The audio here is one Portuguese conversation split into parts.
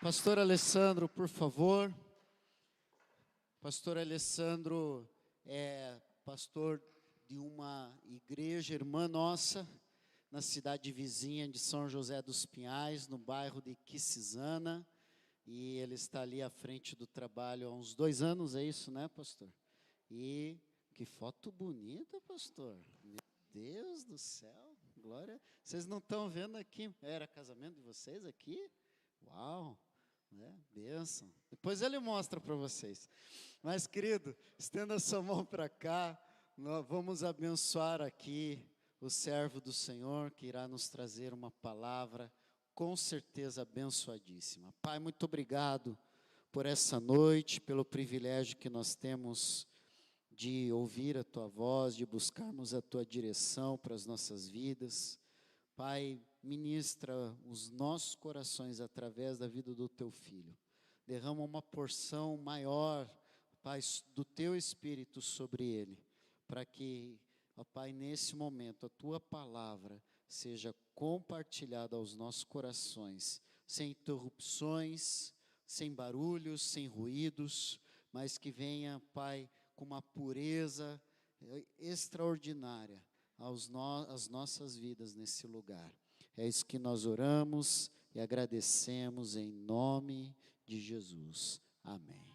Pastor Alessandro, por favor. Pastor Alessandro é pastor de uma igreja irmã nossa, na cidade vizinha de São José dos Pinhais, no bairro de Quissizana. E ele está ali à frente do trabalho há uns 2 anos, é isso, né, pastor? E que foto bonita, pastor. Meu Deus do céu, glória. Vocês não estão vendo aqui, era casamento de vocês aqui? Uau, né? Bênção. Depois ele mostra para vocês. Mas, querido, estenda a sua mão para cá, nós vamos abençoar aqui o servo do Senhor, que irá nos trazer uma palavra com certeza abençoadíssima. Pai, muito obrigado por essa noite, pelo privilégio que nós temos de ouvir a Tua voz, de buscarmos a Tua direção para as nossas vidas. Pai, ministra os nossos corações através da vida do Teu Filho. Derrama uma porção maior, Pai, do Teu Espírito sobre ele, para que, ó Pai, nesse momento, a Tua palavra seja compartilhada aos nossos corações, sem interrupções, sem barulhos, sem ruídos, mas que venha, Pai, com uma pureza extraordinária às nossas vidas nesse lugar. É isso que nós oramos e agradecemos em nome de Jesus. Amém.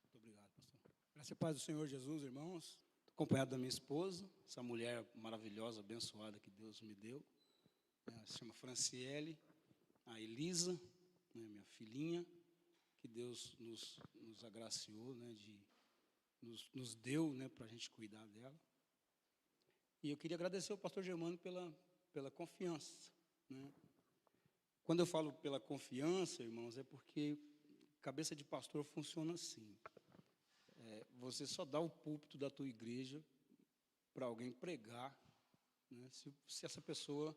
Muito obrigado, pastor. Graças e paz do Senhor Jesus, irmãos. Estou acompanhado da minha esposa, essa mulher maravilhosa, abençoada que Deus me deu. Ela se chama Franciele, a Elisa, né, minha filhinha, que Deus nos agraciou, né, nos deu, né, para a gente cuidar dela. E eu queria agradecer ao pastor Germano pela confiança, né? Quando eu falo pela confiança, irmãos, é porque cabeça de pastor funciona assim. Você só dá o púlpito da tua igreja para alguém pregar, né, se essa pessoa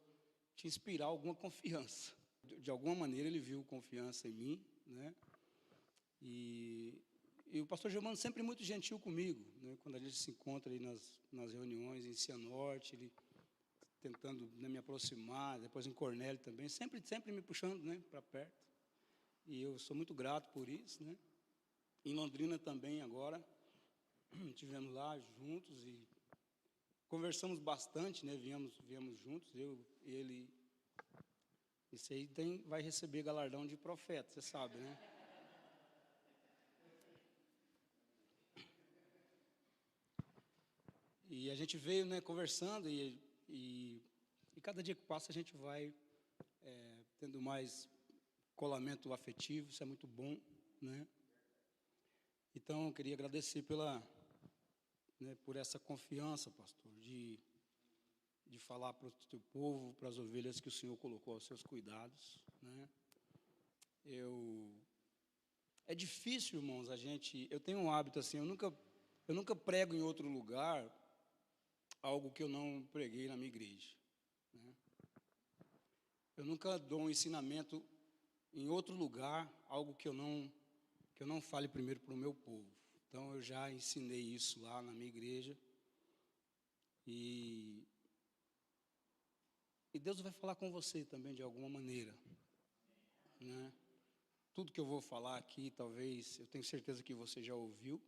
te inspirar alguma confiança. De alguma maneira ele viu confiança em mim, né? E o pastor Germano sempre muito gentil comigo, né? Quando a gente se encontra aí nas reuniões em Cianorte, ele tentando, né, me aproximar, depois em Cornélio também, sempre me puxando, né, para perto. E eu sou muito grato por isso, né? Em Londrina também agora, estivemos lá juntos e conversamos bastante, né? Viemos juntos, eu, ele. Isso aí vai receber galardão de profeta, você sabe, né? E a gente veio, né, conversando e cada dia que passa a gente vai tendo mais colamento afetivo, isso é muito bom, né? Então, eu queria agradecer por essa confiança, pastor, de falar para o teu povo, para as ovelhas que o Senhor colocou aos seus cuidados, né? É difícil, irmãos, eu tenho um hábito assim, eu nunca prego em outro lugar algo que eu não preguei na minha igreja, né? Eu nunca dou um ensinamento em outro lugar, algo que eu não fale primeiro para o meu povo. Então, eu já ensinei isso lá na minha igreja. E Deus vai falar com você também de alguma maneira, né? Tudo que eu vou falar aqui, talvez, eu tenho certeza que você já ouviu,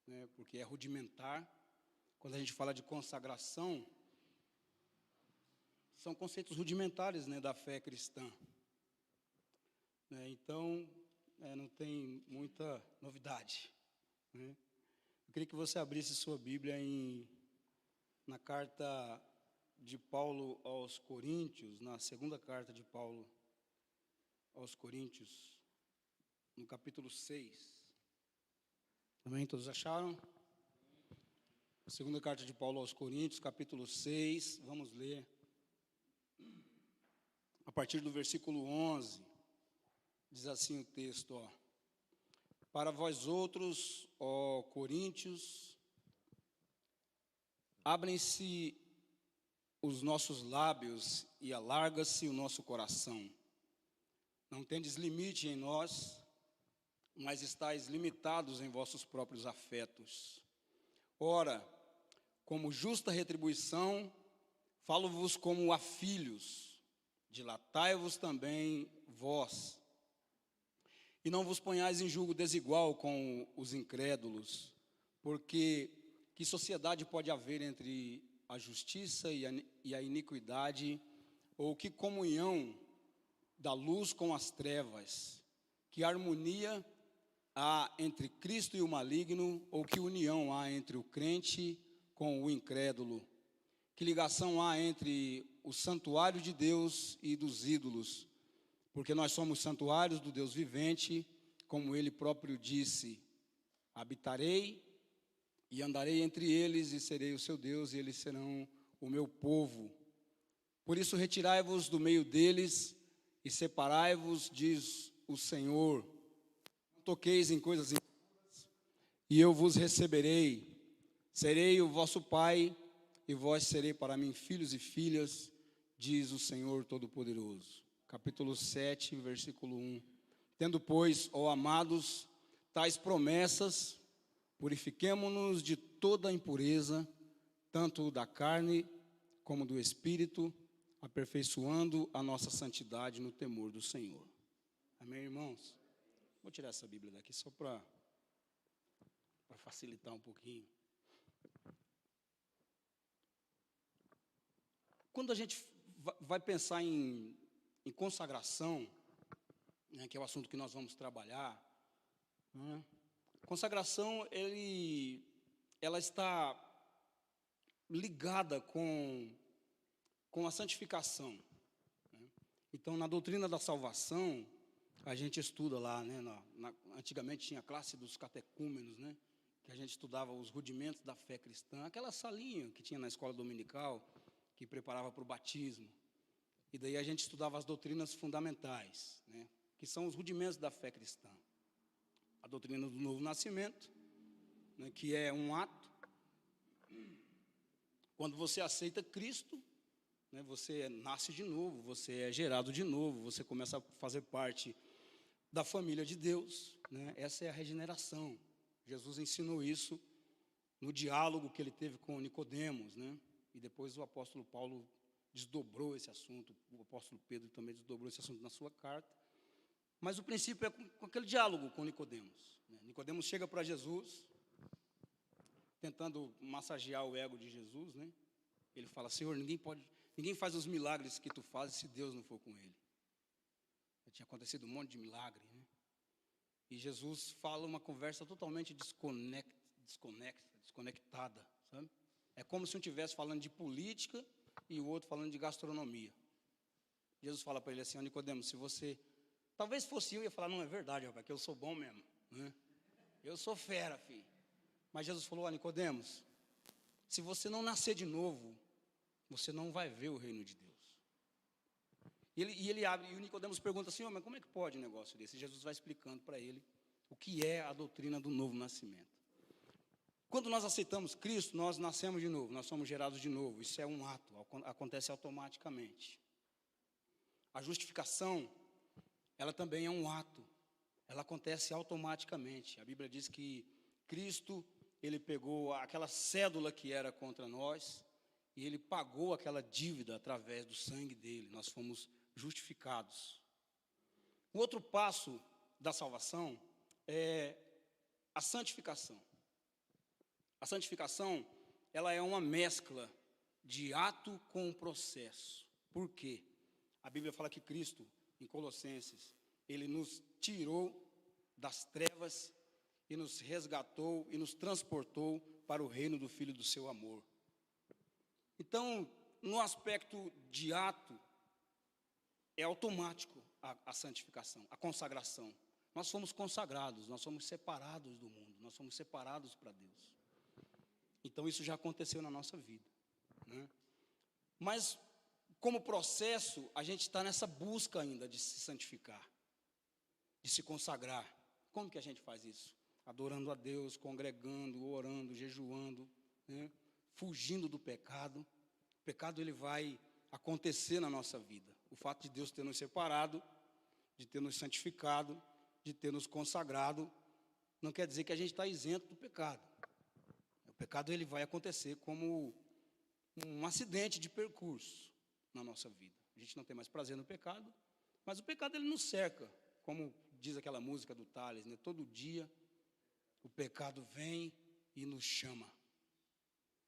né? Porque é rudimentar. Quando a gente fala de consagração, são conceitos rudimentares, né, da fé cristã, né? Então, não tem muita novidade, né? Eu queria que você abrisse sua Bíblia na carta de Paulo aos Coríntios, na segunda carta de Paulo aos Coríntios, no capítulo 6. Amém? Todos acharam? A segunda carta de Paulo aos Coríntios, capítulo 6, vamos ler a partir do versículo 11. Diz assim o texto, ó: Para vós outros, ó Coríntios, abrem-se os nossos lábios e alarga-se o nosso coração. Não tendes limite em nós, mas estáis limitados em vossos próprios afetos. Ora, como justa retribuição, falo-vos como a filhos. dilatai-vos também vós, e não vos ponhais em julgo desigual com os incrédulos, porque que sociedade pode haver entre a justiça e a iniquidade, ou que comunhão da luz com as trevas, que harmonia há entre Cristo e o maligno, ou que união há entre o crente com o incrédulo, que ligação há entre o santuário de Deus e dos ídolos, porque nós somos santuários do Deus vivente, como ele próprio disse: habitarei e andarei entre eles, e serei o seu Deus, e eles serão o meu povo. Por isso retirai-vos do meio deles, e separai-vos, diz o Senhor. Não toqueis em coisas impuras, e eu vos receberei. Serei o vosso Pai, e vós serei para mim filhos e filhas, diz o Senhor Todo-Poderoso. Capítulo 7, versículo 1. Tendo, pois, ó amados, tais promessas, purifiquemo-nos de toda impureza, tanto da carne como do espírito, aperfeiçoando a nossa santidade no temor do Senhor. Amém, irmãos? Vou tirar essa Bíblia daqui só para facilitar um pouquinho. Quando a gente vai pensar em consagração, né, que é o assunto que nós vamos trabalhar, né, consagração, ela está ligada com a santificação, né? Então, na doutrina da salvação, a gente estuda lá, né, antigamente tinha a classe dos catecúmenos, né, que a gente estudava os rudimentos da fé cristã, aquela salinha que tinha na escola dominical, que preparava para o batismo. E daí a gente estudava as doutrinas fundamentais, né, que são os rudimentos da fé cristã. A doutrina do novo nascimento, né, que é um ato. Quando você aceita Cristo, né, você nasce de novo, você é gerado de novo, você começa a fazer parte da família de Deus, né? Essa é a regeneração. Jesus ensinou isso no diálogo que ele teve com Nicodemos, né? E depois o apóstolo Paulo desdobrou esse assunto, o apóstolo Pedro também desdobrou esse assunto na sua carta. Mas o princípio é com aquele diálogo com Nicodemos, né? Nicodemos chega para Jesus, tentando massagear o ego de Jesus, né? Ele fala: Senhor, ninguém faz os milagres que tu fazes se Deus não for com ele. Já tinha acontecido um monte de milagre, né? E Jesus fala uma conversa totalmente desconectada, sabe? É como se um estivesse falando de política e o outro falando de gastronomia. Jesus fala para ele assim: Nicodemos, se você... Talvez fosse eu ia falar: não, é verdade, rapaz, que eu sou bom mesmo, né? Eu sou fera, filho. Mas Jesus falou: Nicodemos, se você não nascer de novo, você não vai ver o reino de Deus. E ele abre, e o Nicodemos pergunta assim: mas como é que pode um negócio desse? E Jesus vai explicando para ele o que é a doutrina do novo nascimento. Quando nós aceitamos Cristo, nós nascemos de novo, nós somos gerados de novo. Isso é um ato, acontece automaticamente. A justificação, ela também é um ato, ela acontece automaticamente. A Bíblia diz que Cristo, ele pegou aquela cédula que era contra nós e ele pagou aquela dívida através do sangue dele. Nós fomos justificados. O outro passo da salvação é a santificação. A santificação, ela é uma mescla de ato com processo. Por quê? A Bíblia fala que Cristo, em Colossenses, ele nos tirou das trevas e nos resgatou e nos transportou para o reino do Filho do seu amor. Então, no aspecto de ato, é automático a santificação, a consagração. Nós somos consagrados, nós somos separados do mundo, nós somos separados para Deus. Então, isso já aconteceu na nossa vida, né? Mas, como processo, a gente está nessa busca ainda de se santificar, de se consagrar. Como que a gente faz isso? Adorando a Deus, congregando, orando, jejuando, né? Fugindo do pecado. O pecado, ele vai acontecer na nossa vida. O fato de Deus ter nos separado, de ter nos santificado, de ter nos consagrado, não quer dizer que a gente está isento do pecado. O pecado, ele vai acontecer como um acidente de percurso na nossa vida. A gente não tem mais prazer no pecado, mas o pecado ele nos cerca, como diz aquela música do Tales, né? Todo dia o pecado vem e nos chama.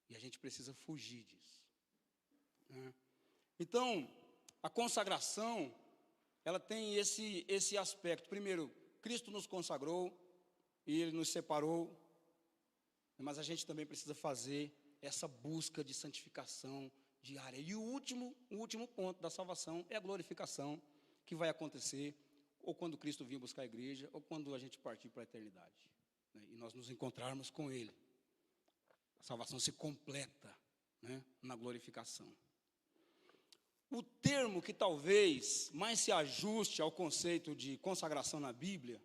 E a gente precisa fugir disso, né? Então, a consagração, ela tem esse aspecto. Primeiro, Cristo nos consagrou e Ele nos separou, mas a gente também precisa fazer essa busca de santificação diária. E o último ponto da salvação é a glorificação, que vai acontecer ou quando Cristo vir buscar a igreja, ou quando a gente partir para a eternidade, né? E nós nos encontrarmos com Ele. A salvação se completa, né, na glorificação. O termo que talvez mais se ajuste ao conceito de consagração na Bíblia,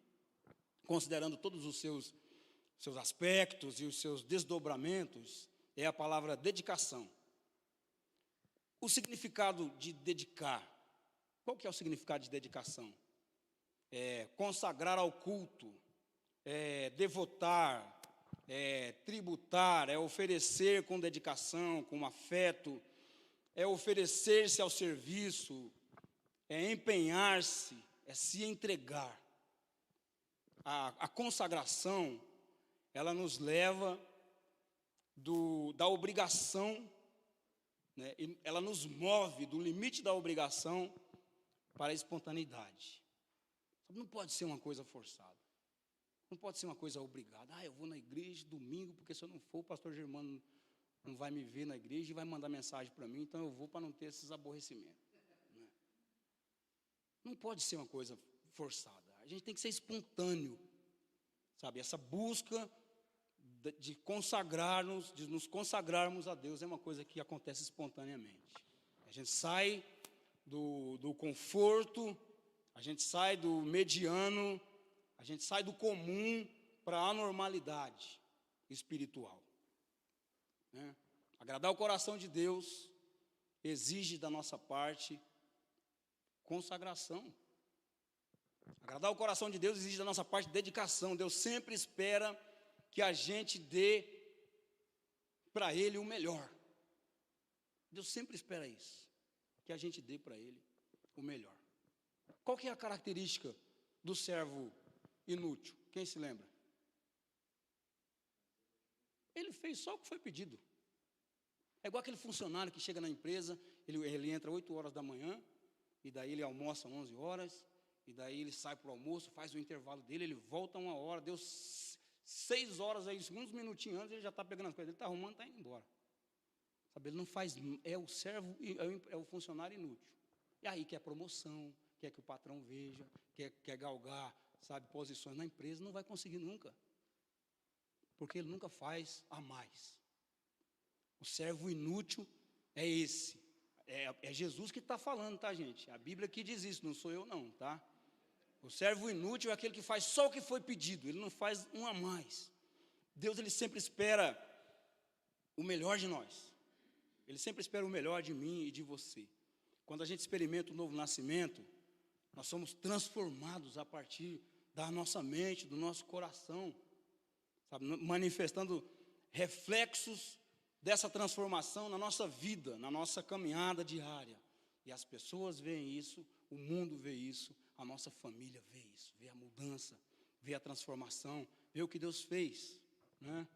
considerando todos os seus aspectos e os seus desdobramentos, é a palavra dedicação. O significado de dedicar. Qual que é o significado de dedicação? É consagrar ao culto, é devotar, é tributar, é oferecer com dedicação, com afeto, é oferecer-se ao serviço, é empenhar-se, é se entregar. A consagração, ela nos leva da obrigação, né, e ela nos move do limite da obrigação para a espontaneidade. Não pode ser uma coisa forçada. Não pode ser uma coisa obrigada. Eu vou na igreja domingo, porque se eu não for, o pastor Germano não vai me ver na igreja e vai mandar mensagem para mim, então eu vou para não ter esses aborrecimentos, né? Não pode ser uma coisa forçada. A gente tem que ser espontâneo, sabe? Essa busca de consagrarmos, de nos consagrarmos a Deus é uma coisa que acontece espontaneamente. A gente sai do conforto, a gente sai do mediano, a gente sai do comum para a anormalidade espiritual, né? Agradar o coração de Deus exige da nossa parte consagração. Agradar o coração de Deus exige da nossa parte dedicação. Deus sempre espera que a gente dê para Ele o melhor. Deus sempre espera isso, que a gente dê para Ele o melhor. Qual que é a característica do servo inútil? Quem se lembra? Ele fez só o que foi pedido. É igual aquele funcionário que chega na empresa, ele entra 8 horas da manhã, e daí ele almoça 11 horas, e daí ele sai para o almoço, faz o intervalo dele, ele volta 1 hora, deu 6 horas, aí, uns minutinhos antes, ele já está pegando as coisas, ele está arrumando, está indo embora. Sabe, ele não faz, é o servo, é o funcionário inútil. E aí quer promoção, quer que o patrão veja, quer galgar, sabe, posições na empresa, não vai conseguir nunca. Porque ele nunca faz a mais. O servo inútil é esse. É Jesus que está falando, tá, gente? A Bíblia que diz isso, não sou eu não, tá? O servo inútil é aquele que faz só o que foi pedido, ele não faz um a mais. Deus, ele sempre espera o melhor de nós. Ele sempre espera o melhor de mim e de você. Quando a gente experimenta o novo nascimento, nós somos transformados a partir da nossa mente, do nosso coração, sabe? Manifestando reflexos dessa transformação na nossa vida, na nossa caminhada diária. E as pessoas veem isso, o mundo vê isso, a nossa família vê isso, vê a mudança, vê a transformação, vê o que Deus fez, né?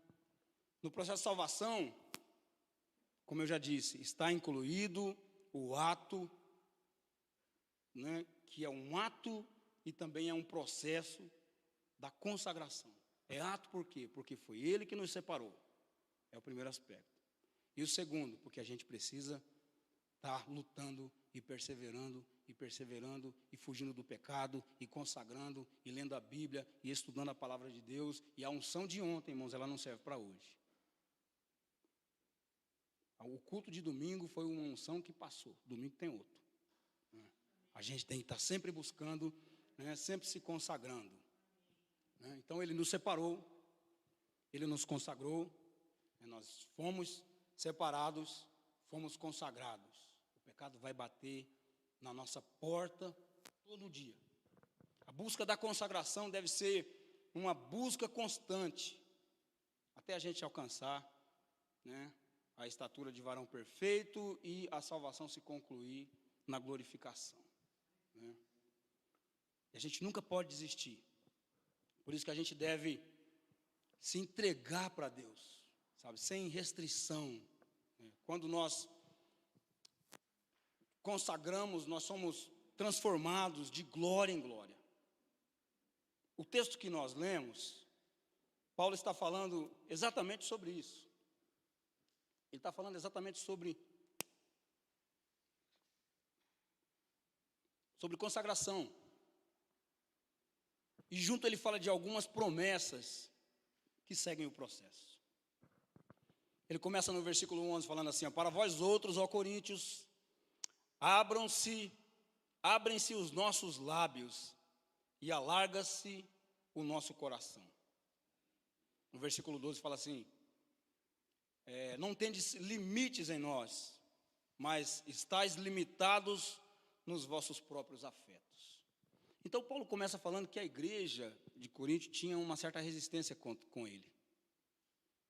No processo de salvação, como eu já disse, está incluído o ato, né, que é um ato e também é um processo da consagração. É ato por quê? Porque foi Ele que nos separou. É o primeiro aspecto. E o segundo, porque a gente precisa estar lutando e perseverando, e fugindo do pecado, e consagrando, e lendo a Bíblia, e estudando a palavra de Deus. E a unção de ontem, irmãos, ela não serve para hoje. O culto de domingo foi uma unção que passou, domingo tem outro. A gente tem que estar sempre buscando, né, sempre se consagrando, né? Então Ele nos separou, Ele nos consagrou, nós fomos separados, fomos consagrados. O pecado vai bater na nossa porta todo dia. A busca da consagração deve ser uma busca constante, até a gente alcançar, né, a estatura de varão perfeito e a salvação se concluir na glorificação, né? E a gente nunca pode desistir. Por isso que a gente deve se entregar para Deus, sabe, sem restrição, né? Quando nós consagramos, nós somos transformados de glória em glória. O texto que nós lemos, Paulo está falando exatamente sobre isso. Ele está falando exatamente sobre consagração. E junto ele fala de algumas promessas que seguem o processo. Ele começa no versículo 11 falando assim, ó, para vós outros, ó Coríntios, abrem-se os nossos lábios e alarga-se o nosso coração. No versículo 12 fala assim, não tendes limites em nós, mas estáis limitados nos vossos próprios afetos. Então Paulo começa falando que a igreja de Corinto tinha uma certa resistência com ele,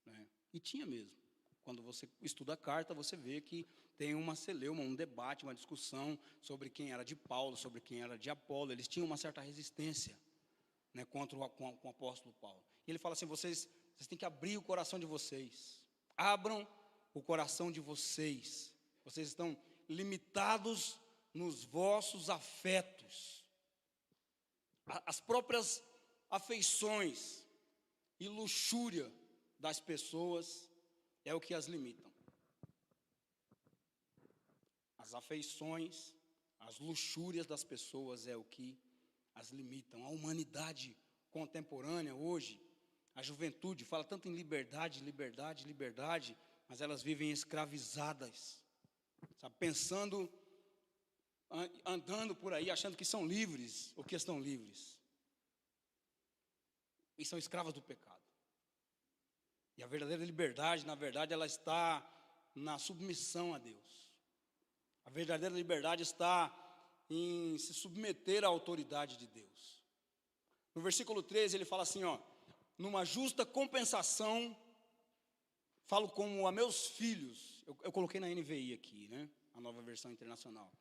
né? E tinha mesmo. Quando você estuda a carta, você vê que tem uma celeuma, um debate, uma discussão sobre quem era de Paulo, sobre quem era de Apolo. Eles tinham uma certa resistência, né, contra com o apóstolo Paulo. E ele fala assim, vocês têm que abrir o coração de vocês. Abram o coração de vocês. Vocês estão limitados nos vossos afetos. As próprias afeições e luxúria das pessoas é o que as limitam. As afeições, as luxúrias das pessoas é o que as limitam. A humanidade contemporânea hoje, a juventude fala tanto em liberdade, liberdade, liberdade, mas elas vivem escravizadas, sabe, pensando, andando por aí, achando que são livres, ou que estão livres. E são escravas do pecado. E a verdadeira liberdade, na verdade, ela está na submissão a Deus. A verdadeira liberdade está em se submeter à autoridade de Deus. No versículo 13 ele fala assim, ó, numa justa compensação, falo como a meus filhos, eu coloquei na NVI aqui, né, a nova versão internacional.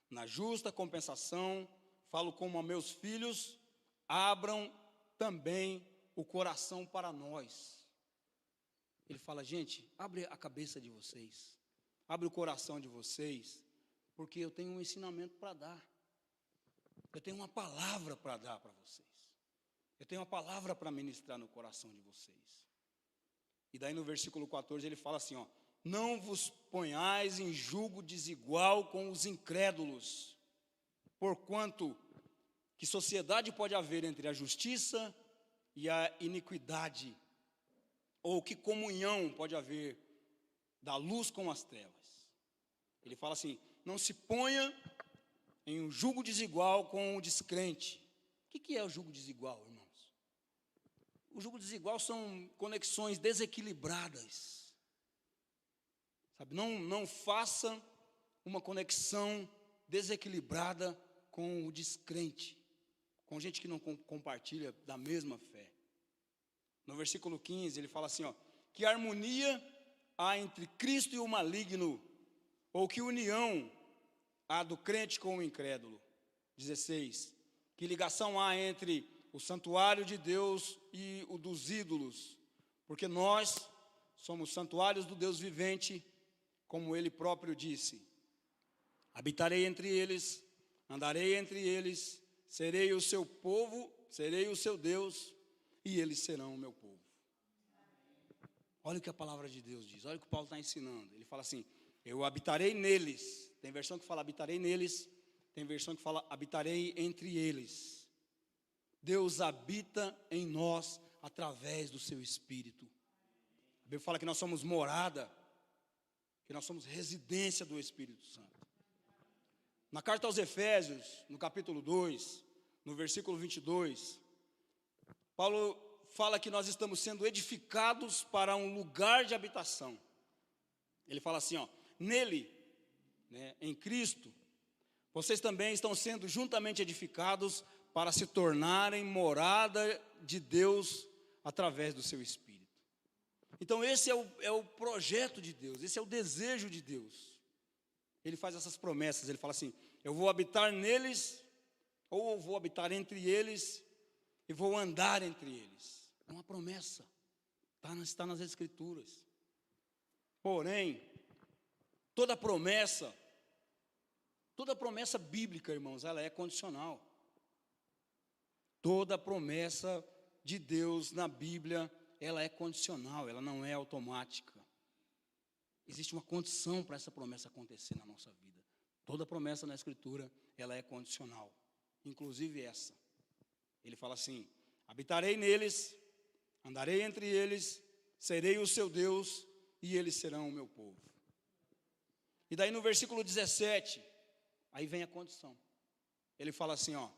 Na justa compensação, falo como a meus filhos, abram também o coração para nós. Ele fala, gente, abre a cabeça de vocês, abre o coração de vocês, porque eu tenho um ensinamento para dar. Eu tenho uma palavra para dar para vocês. Eu tenho uma palavra para ministrar no coração de vocês. E daí no versículo 14 ele fala assim, ó, não vos ponhais em julgo desigual com os incrédulos, porquanto que sociedade pode haver entre a justiça e a iniquidade, ou que comunhão pode haver da luz com as trevas. Ele fala assim, não se ponha em um julgo desigual com o descrente. O que é o julgo desigual, irmãos? O julgo desigual são conexões desequilibradas. Sabe, não faça uma conexão desequilibrada com o descrente, com gente que não compartilha da mesma fé. No versículo 15 ele fala assim, ó, que harmonia há entre Cristo e o maligno, ou que união há do crente com o incrédulo. 16, que ligação há entre o santuário de Deus e o dos ídolos, porque nós somos santuários do Deus vivente, como ele próprio disse, habitarei entre eles, andarei entre eles, serei o seu povo, serei o seu Deus, e eles serão o meu povo. Olha o que a palavra de Deus diz, olha o que Paulo está ensinando. Ele fala assim, eu habitarei neles. Tem versão que fala habitarei neles, tem versão que fala habitarei entre eles. Deus habita em nós através do seu Espírito. A Bíblia fala que nós somos morada, que nós somos residência do Espírito Santo. Na carta aos Efésios, no capítulo 2, no versículo 22, Paulo fala que nós estamos sendo edificados para um lugar de habitação. Ele fala assim, ó, nele, né, em Cristo, vocês também estão sendo juntamente edificados para se tornarem morada de Deus através do seu Espírito. Então esse é o projeto de Deus, esse é o desejo de Deus. Ele faz essas promessas, ele fala assim, eu vou habitar neles, ou eu vou habitar entre eles, e vou andar entre eles. É uma promessa, está nas Escrituras. Porém, toda promessa bíblica, irmãos, ela é condicional. Toda promessa de Deus na Bíblia, ela é condicional, ela não é automática. Existe uma condição para essa promessa acontecer na nossa vida. Toda promessa na Escritura, ela é condicional. Inclusive essa. Ele fala assim: habitarei neles, andarei entre eles, serei o seu Deus e eles serão o meu povo. E daí no versículo 17, aí vem a condição. Ele fala assim, ó: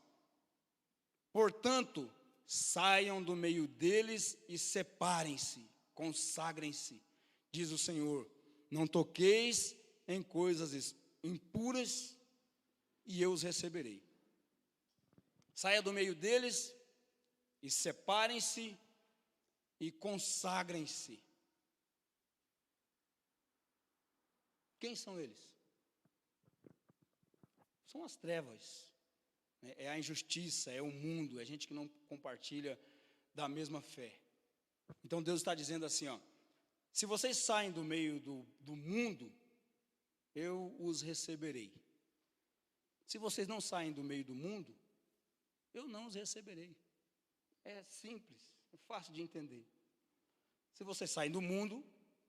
portanto, saiam do meio deles e separem-se, consagrem-se, diz o Senhor. Não toqueis em coisas impuras e eu os receberei. Saia do meio deles e separem-se e consagrem-se. Quem são eles? São as trevas, é a injustiça, é o mundo, é gente que não compartilha da mesma fé. Então Deus está dizendo assim, ó: se vocês saem do meio do mundo, eu os receberei. Se vocês não saem do meio do mundo, eu não os receberei. É simples, é fácil de entender. Se vocês saem do mundo,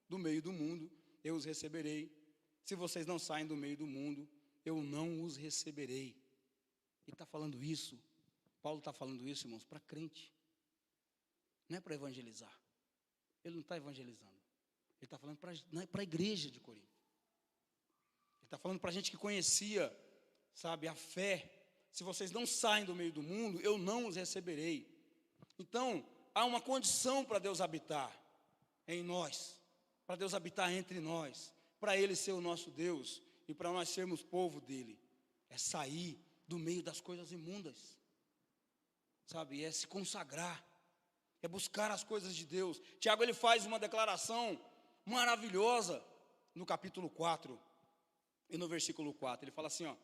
do meio do mundo, eu os receberei. Se vocês não saem do meio do mundo, eu não os receberei. Ele está falando isso, Paulo está falando isso, irmãos, para crente. Não é para evangelizar. Ele não está evangelizando. Ele está falando para a igreja de Corinto. Ele está falando para a gente que conhecia, sabe, a fé. Se vocês não saem do meio do mundo, eu não os receberei. Então, há uma condição para Deus habitar em nós, para Deus habitar entre nós, para Ele ser o nosso Deus e para nós sermos povo dEle. É sair do meio das coisas imundas, sabe, é se consagrar, é buscar as coisas de Deus. Tiago, ele faz uma declaração maravilhosa no capítulo 4 e no versículo 4, ele fala assim, ó,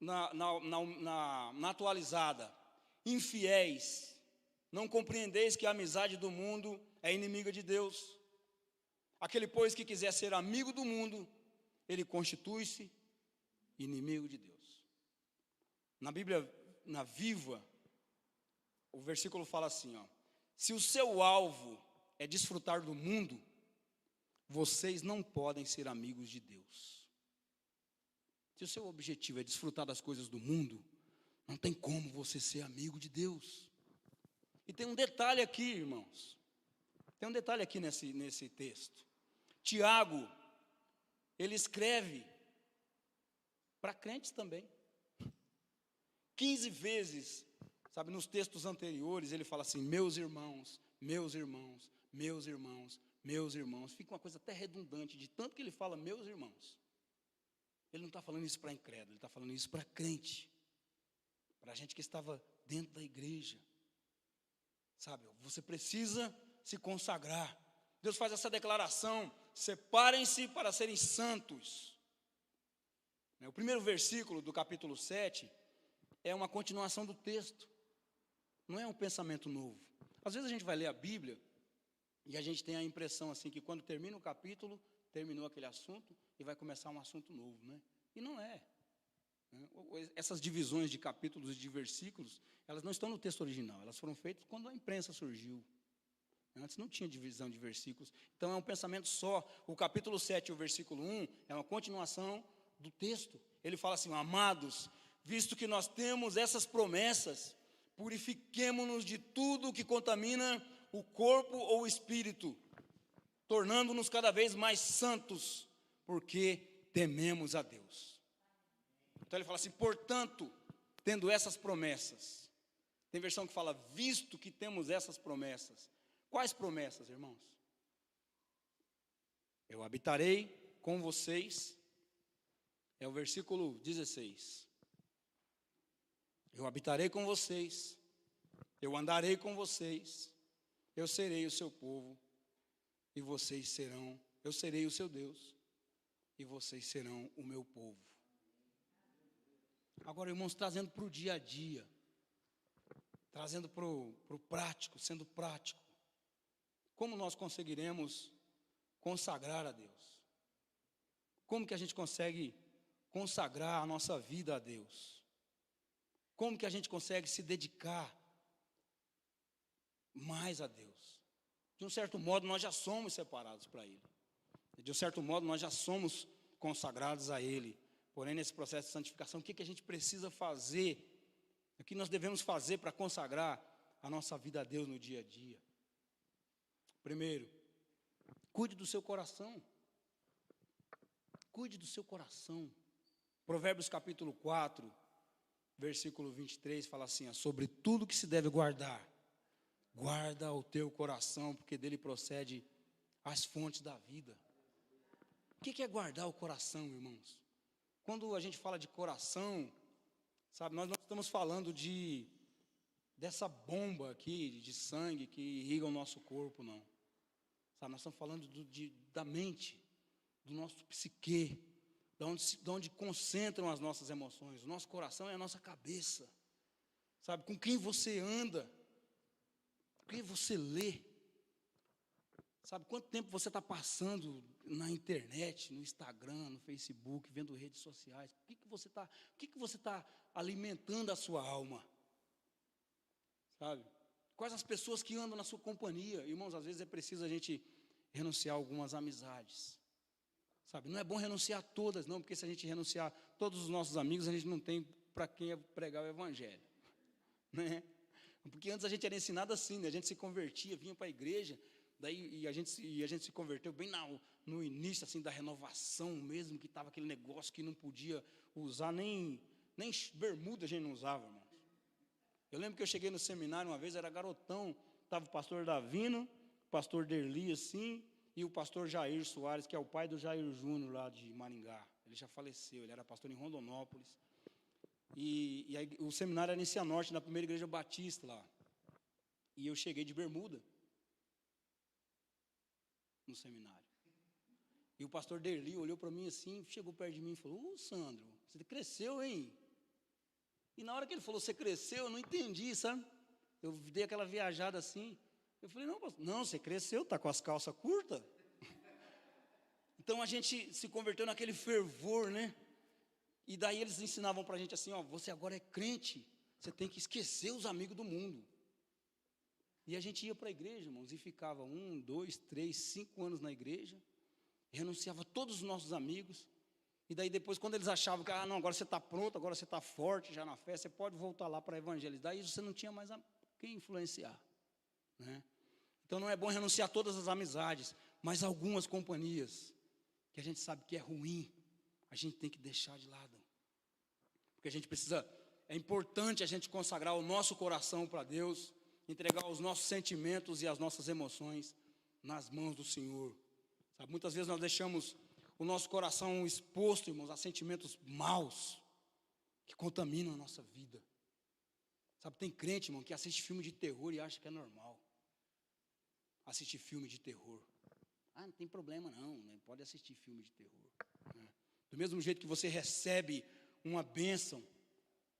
na atualizada: infiéis, não compreendeis que a amizade do mundo é inimiga de Deus? Aquele, pois, que quiser ser amigo do mundo, ele constitui-se inimigo de Deus. Na Bíblia, na Viva, o versículo fala assim, ó: se o seu alvo é desfrutar do mundo, vocês não podem ser amigos de Deus. Se o seu objetivo é desfrutar das coisas do mundo, não tem como você ser amigo de Deus. E tem um detalhe aqui, irmãos. Tem um detalhe aqui nesse texto. Tiago, ele escreve para crentes também. 15 vezes, sabe, nos textos anteriores, ele fala assim: meus irmãos, meus irmãos, meus irmãos, meus irmãos. Fica uma coisa até redundante, de tanto que ele fala meus irmãos. Ele não está falando isso para incrédulo, ele está falando isso para crente, para gente que estava dentro da igreja. Sabe, você precisa se consagrar. Deus faz essa declaração: separem-se para serem santos. O primeiro versículo do capítulo 7 é uma continuação do texto, não é um pensamento novo. Às vezes a gente vai ler a Bíblia e a gente tem a impressão assim que quando termina o capítulo, terminou aquele assunto e vai começar um assunto novo, né? E não é. Essas divisões de capítulos e de versículos, elas não estão no texto original, elas foram feitas quando a imprensa surgiu. Antes não tinha divisão de versículos, então é um pensamento só. O capítulo 7, o versículo 1, é uma continuação do texto. Ele fala assim: amados, visto que nós temos essas promessas, purifiquemo-nos de tudo que contamina o corpo ou o espírito, tornando-nos cada vez mais santos, porque tememos a Deus. Então ele fala assim: portanto, tendo essas promessas. Tem versão que fala: visto que temos essas promessas. Quais promessas, irmãos? Eu habitarei com vocês, é o versículo 16. Eu habitarei com vocês, eu andarei com vocês, eu serei o seu povo, e eu serei o seu Deus, e vocês serão o meu povo. Agora, irmãos, trazendo para o dia a dia, trazendo para o prático, sendo prático, como nós conseguiremos consagrar a Deus? Como que a gente consegue consagrar a nossa vida a Deus? Como que a gente consegue se dedicar mais a Deus? De um certo modo, nós já somos separados para Ele. De um certo modo, nós já somos consagrados a Ele. Porém, nesse processo de santificação, o que a gente precisa fazer? O que nós devemos fazer para consagrar a nossa vida a Deus no dia a dia? Primeiro, cuide do seu coração. Cuide do seu coração. Provérbios capítulo 4, versículo 23, fala assim, sobre tudo que se deve guardar. Guarda o teu coração, porque dele procede as fontes da vida. O que é guardar o coração, irmãos? Quando a gente fala de coração, sabe, nós não estamos falando dessa bomba aqui de sangue que irriga o nosso corpo, não. Sabe, nós estamos falando da mente, do nosso psique, de onde concentram as nossas emoções. O nosso coração é a nossa cabeça. Sabe, com quem você anda, com quem você lê. Sabe, quanto tempo você está passando na internet, no Instagram, no Facebook, vendo redes sociais? O que você está alimentando a sua alma? Sabe? Quais as pessoas que andam na sua companhia? Irmãos, às vezes é preciso a gente renunciar a algumas amizades. Sabe, não é bom renunciar a todas, não, porque se a gente renunciar a todos os nossos amigos, a gente não tem para quem pregar o evangelho. Né? Porque antes a gente era ensinado assim, né? A gente se convertia, vinha para a igreja, daí a gente se converteu bem no início assim, da renovação mesmo, que estava aquele negócio que não podia usar, nem bermuda a gente não usava, irmãos. Eu lembro que eu cheguei no seminário uma vez, era garotão, estava o pastor Davino, o pastor Derli, assim, e o pastor Jair Soares, que é o pai do Jair Júnior lá de Maringá. Ele já faleceu, ele era pastor em Rondonópolis. E aí, o seminário era em Cianorte, na primeira igreja batista lá. E eu cheguei de bermuda no seminário. E o pastor Derli olhou para mim assim, chegou perto de mim e falou, Sandro, você cresceu, hein? E na hora que ele falou, você cresceu, eu não entendi, sabe? Eu dei aquela viajada assim. Eu falei, não, pastor, não, você cresceu, está com as calças curtas. Então a gente se converteu naquele fervor, né? E daí eles ensinavam para a gente assim, ó, você agora é crente, você tem que esquecer os amigos do mundo. E a gente ia para a igreja, irmãos, e ficava 1, 2, 3, 5 anos na igreja, renunciava a todos os nossos amigos, e daí depois, quando eles achavam que, não, agora você está pronto, agora você está forte já na fé, você pode voltar lá para evangelizar, e você não tinha mais quem influenciar. Né? Então não é bom renunciar a todas as amizades, mas algumas companhias, que a gente sabe que é ruim, a gente tem que deixar de lado. Porque a gente precisa, é importante a gente consagrar o nosso coração para Deus, entregar os nossos sentimentos e as nossas emoções nas mãos do Senhor. Sabe, muitas vezes nós deixamos o nosso coração exposto, irmãos, a sentimentos maus, que contaminam a nossa vida. Sabe, tem crente, irmão, que assiste filme de terror e acha que é normal assistir filme de terror. Não tem problema não, né? Pode assistir filme de terror. Né? Do mesmo jeito que você recebe uma bênção,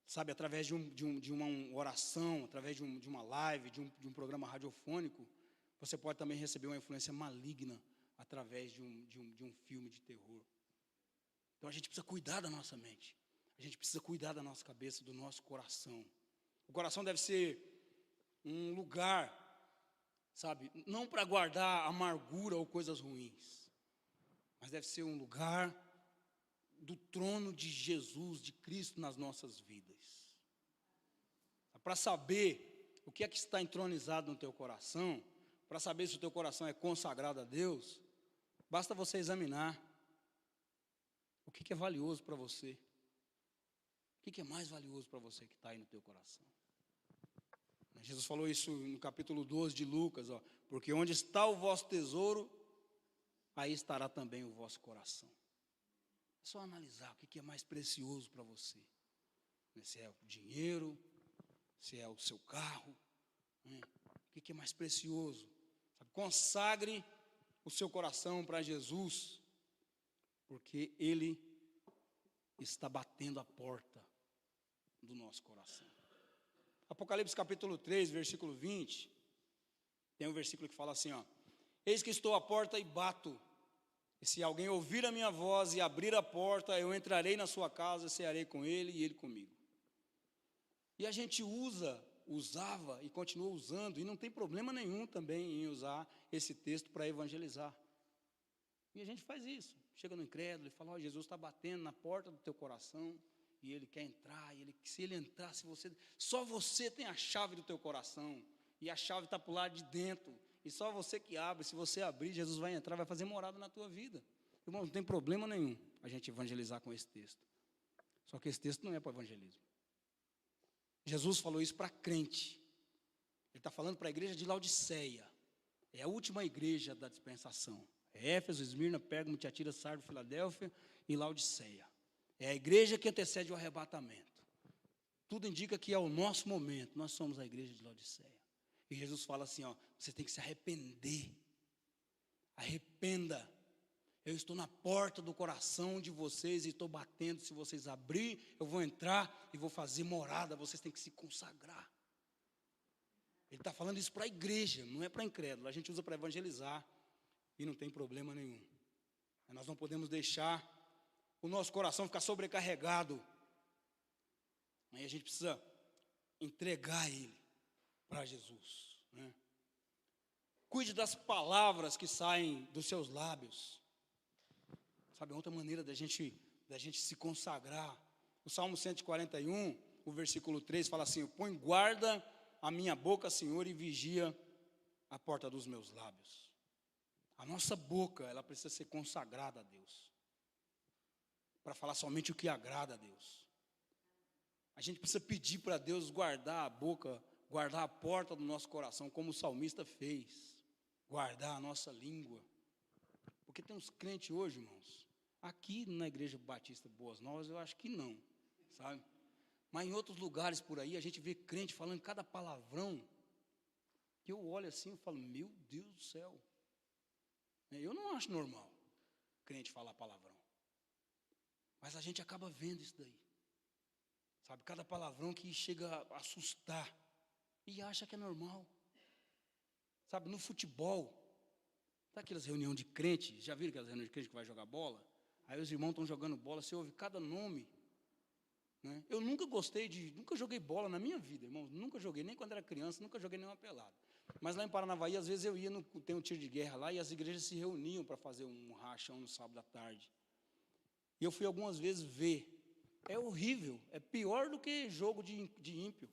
sabe, através de uma oração, através de uma live, de um programa radiofônico, você pode também receber uma influência maligna através de um filme de terror. Então a gente precisa cuidar da nossa mente, a gente precisa cuidar da nossa cabeça, do nosso coração. O coração deve ser um lugar, sabe, não para guardar amargura ou coisas ruins, mas deve ser um lugar do trono de Jesus, de Cristo nas nossas vidas. Para saber o que é que está entronizado no teu coração, para saber se o teu coração é consagrado a Deus, basta você examinar o que é valioso para você. O que é mais valioso para você que está aí no teu coração? Jesus falou isso no capítulo 12 de Lucas, ó, porque onde está o vosso tesouro, aí estará também o vosso coração. É só analisar o que é mais precioso para você. Se é o dinheiro, se é o seu carro, né? O que é mais precioso? Sabe, consagre o seu coração para Jesus, porque Ele está batendo a porta do nosso coração. Apocalipse capítulo 3, versículo 20, tem um versículo que fala assim, ó: eis que estou à porta e bato, e se alguém ouvir a minha voz e abrir a porta, eu entrarei na sua casa, cearei com ele e ele comigo. E a gente usava e continua usando, e não tem problema nenhum também em usar esse texto para evangelizar. E a gente faz isso, chega no incrédulo e fala, ó, Jesus está batendo na porta do teu coração, e ele quer entrar, e se ele entrar, só você tem a chave do teu coração, e a chave está para o lado de dentro, e só você que abre. Se você abrir, Jesus vai entrar, vai fazer morada na tua vida. Irmão, não tem problema nenhum a gente evangelizar com esse texto. Só que esse texto não é para evangelismo. Jesus falou isso para crente. Ele está falando para a igreja de Laodiceia. É a última igreja da dispensação. É Éfeso, Esmirna, Pérgamo, Tiatira, Sardo, Filadélfia e Laodiceia. É a igreja que antecede o arrebatamento. Tudo indica que é o nosso momento. Nós somos a igreja de Laodiceia. E Jesus fala assim, ó, você tem que se arrepender. Arrependa. Eu estou na porta do coração de vocês e estou batendo. Se vocês abrirem, eu vou entrar e vou fazer morada. Vocês têm que se consagrar. Ele está falando isso para a igreja, não é para incrédulo. A gente usa para evangelizar e não tem problema nenhum. Nós não podemos deixar o nosso coração ficar sobrecarregado. Aí a gente precisa entregar ele para Jesus, né? Cuide das palavras que saem dos seus lábios. Sabe, outra maneira da gente se consagrar. O Salmo 141, o versículo 3 fala assim: põe guarda a minha boca, Senhor, e vigia a porta dos meus lábios. A nossa boca, ela precisa ser consagrada a Deus, para falar somente o que agrada a Deus. A gente precisa pedir para Deus guardar a boca, guardar a porta do nosso coração, como o salmista fez, guardar a nossa língua. Porque tem uns crentes hoje, irmãos, aqui na Igreja Batista Boas Novas, eu acho que não, sabe? Mas em outros lugares por aí, a gente vê crente falando cada palavrão, que eu olho assim e falo, meu Deus do céu. Eu não acho normal crente falar palavrão. Mas a gente acaba vendo isso daí. Sabe, cada palavrão que chega a assustar. E acha que é normal. Sabe, no futebol, sabe aquelas reuniões de crente? Já viram aquelas reuniões de crente que vai jogar bola? Aí os irmãos estão jogando bola, você ouve cada nome. Né? Eu nunca joguei bola na minha vida, irmãos. Nunca joguei, nem quando era criança, nunca joguei nenhuma pelada. Mas lá em Paranavaí, às vezes eu ia, tem um tiro de guerra lá, e as igrejas se reuniam para fazer um rachão no sábado à tarde. E eu fui algumas vezes ver. É horrível, é pior do que jogo de ímpio.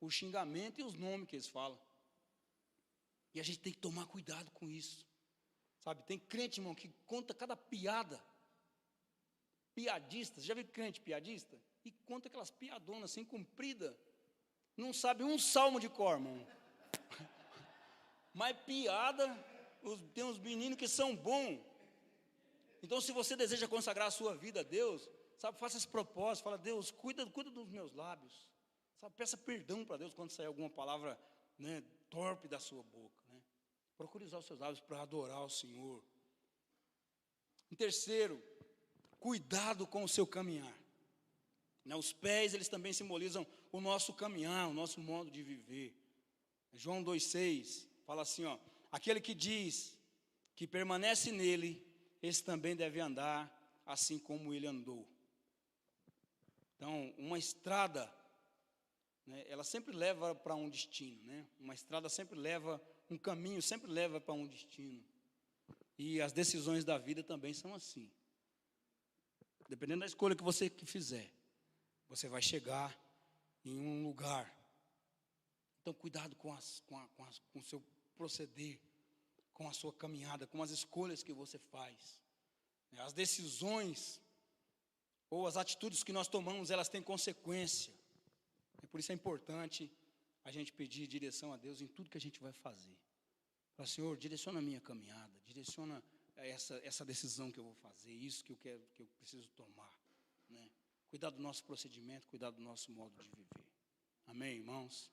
O xingamento e os nomes que eles falam. E a gente tem que tomar cuidado com isso. Sabe, tem crente, irmão, que conta cada piada. Piadista, já viu crente piadista? E conta aquelas piadonas assim, compridas. Não sabe um salmo de cor, irmão. Mas piada, tem uns meninos que são bons. Então, se você deseja consagrar a sua vida a Deus, sabe, faça esse propósito, fala, Deus, cuida dos meus lábios. Sabe, peça perdão para Deus quando sair alguma palavra, né, torpe da sua boca. Né? Procure usar os seus lábios para adorar o Senhor. Em terceiro, cuidado com o seu caminhar. Né, os pés, eles também simbolizam o nosso caminhar, o nosso modo de viver. João 2,6 fala assim, ó, aquele que diz que permanece nele, esse também deve andar assim como ele andou. Então, uma estrada, né, ela sempre leva para um destino, né? Uma estrada sempre leva, um caminho sempre leva para um destino. E as decisões da vida também são assim. Dependendo da escolha que você fizer, você vai chegar em um lugar. Então, cuidado com o seu proceder, com a sua caminhada, com as escolhas que você faz. As decisões ou as atitudes que nós tomamos, elas têm consequência. E por isso é importante a gente pedir direção a Deus em tudo que a gente vai fazer. Fala, Senhor, direciona a minha caminhada, direciona essa decisão que eu vou fazer, isso que eu preciso tomar. Né? Cuidar do nosso procedimento, cuidar do nosso modo de viver. Amém, irmãos?